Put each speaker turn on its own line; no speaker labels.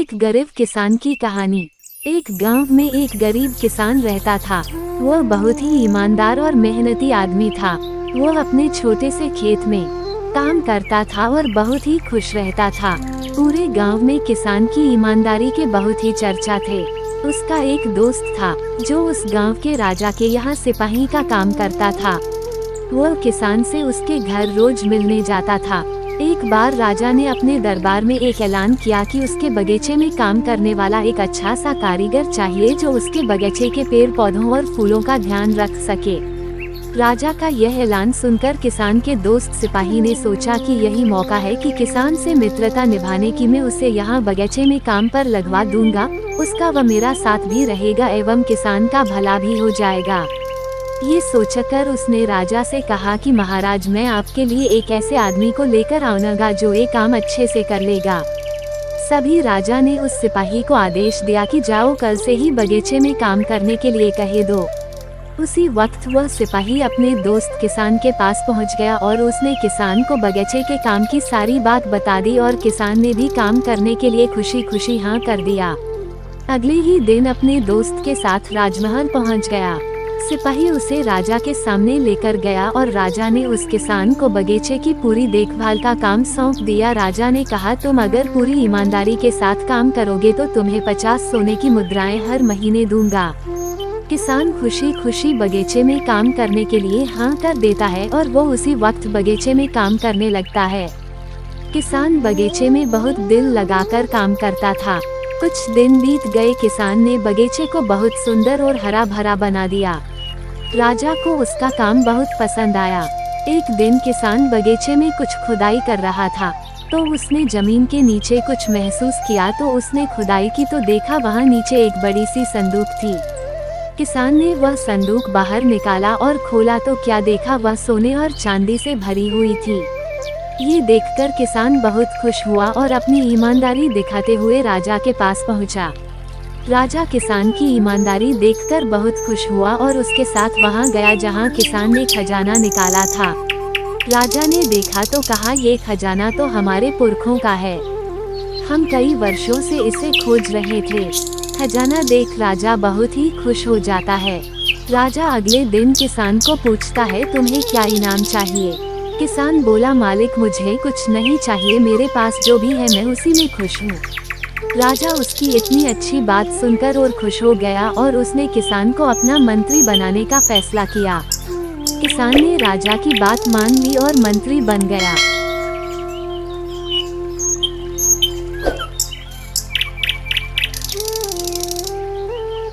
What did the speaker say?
एक गरीब किसान की कहानी। एक गांव में एक गरीब किसान रहता था। वह बहुत ही ईमानदार और मेहनती आदमी था। वह अपने छोटे से खेत में काम करता था और बहुत ही खुश रहता था। पूरे गांव में किसान की ईमानदारी के बहुत ही चर्चा थे। उसका एक दोस्त था जो उस गांव के राजा के यहाँ सिपाही का काम करता था। वह किसान से उसके घर रोज मिलने जाता था। एक बार राजा ने अपने दरबार में एक ऐलान किया कि उसके बगीचे में काम करने वाला एक अच्छा सा कारीगर चाहिए जो उसके बगीचे के पेड़ पौधों और फूलों का ध्यान रख सके। राजा का यह ऐलान सुनकर किसान के दोस्त सिपाही ने सोचा कि यही मौका है कि किसान से मित्रता निभाने की मैं उसे यहाँ बगीचे में काम पर लगवा दूंगा। उसका व मेरा साथ भी रहेगा एवं किसान का भला भी हो जाएगा। ये सोचकर उसने राजा से कहा कि महाराज, मैं आपके लिए एक ऐसे आदमी को लेकर आऊंगा जो ये काम अच्छे से कर लेगा। सभी राजा ने उस सिपाही को आदेश दिया कि जाओ, कल से ही बगीचे में काम करने के लिए कह दो। उसी वक्त वह सिपाही अपने दोस्त किसान के पास पहुंच गया और उसने किसान को बगीचे के काम की सारी बात बता दी और किसान ने भी काम करने के लिए खुशी खुशी हाँ कर दिया। अगले ही दिन अपने दोस्त के साथ राजमहल पहुंच गया। सिपाही उसे राजा के सामने लेकर गया और राजा ने उस किसान को बगीचे की पूरी देखभाल का काम सौंप दिया। राजा ने कहा, तुम अगर पूरी ईमानदारी के साथ काम करोगे तो तुम्हें 50 सोने की मुद्राएं हर महीने दूंगा। किसान खुशी खुशी बगीचे में काम करने के लिए हाँ कर देता है और वो उसी वक्त बगीचे में काम करने लगता है। किसान बगीचे में बहुत दिल लगाकर काम करता था। कुछ दिन बीत गए। किसान ने बगीचे को बहुत सुंदर और हरा भरा बना दिया। राजा को उसका काम बहुत पसंद आया। एक दिन किसान बगीचे में कुछ खुदाई कर रहा था तो उसने जमीन के नीचे कुछ महसूस किया। तो उसने खुदाई की तो देखा वहाँ नीचे एक बड़ी सी संदूक थी। किसान ने वह संदूक बाहर निकाला और खोला तो क्या देखा, वह सोने और चांदी से भरी हुई थी। ये देखकर किसान बहुत खुश हुआ और अपनी ईमानदारी दिखाते हुए राजा के पास पहुंचा। राजा किसान की ईमानदारी देखकर बहुत खुश हुआ और उसके साथ वहां गया जहां किसान ने खजाना निकाला था। राजा ने देखा तो कहा, ये खजाना तो हमारे पुरखों का है, हम कई वर्षों से इसे खोज रहे थे। खजाना देख राजा बहुत ही खुश हो जाता है। राजा अगले दिन किसान को पूछता है, तुम्हें क्या इनाम चाहिए? किसान बोला, मालिक मुझे कुछ नहीं चाहिए, मेरे पास जो भी है मैं उसी में खुश हूँ। राजा उसकी इतनी अच्छी बात सुनकर और खुश हो गया और उसने किसान को अपना मंत्री बनाने का फैसला किया। किसान ने राजा की बात मान ली और मंत्री बन गया।